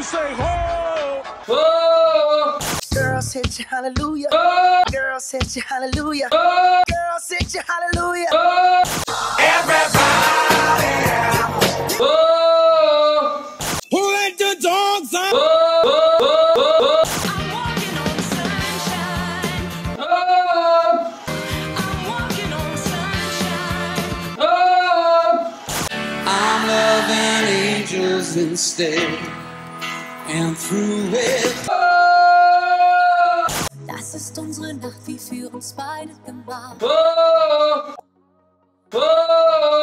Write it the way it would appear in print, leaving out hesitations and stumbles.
say ho. Oh, Girls hit you hallelujah. oh, Girls hit you hallelujah. oh, Girls hit you hallelujah. oh, Everybody. oh, Who let the dogs out? oh, oh, oh, I'm walking on sunshine. oh, I'm walking on sunshine. oh. I'm loving angels instead. And through it. Das ist unsere Nacht, wie für uns beide gemacht. Oh, oh,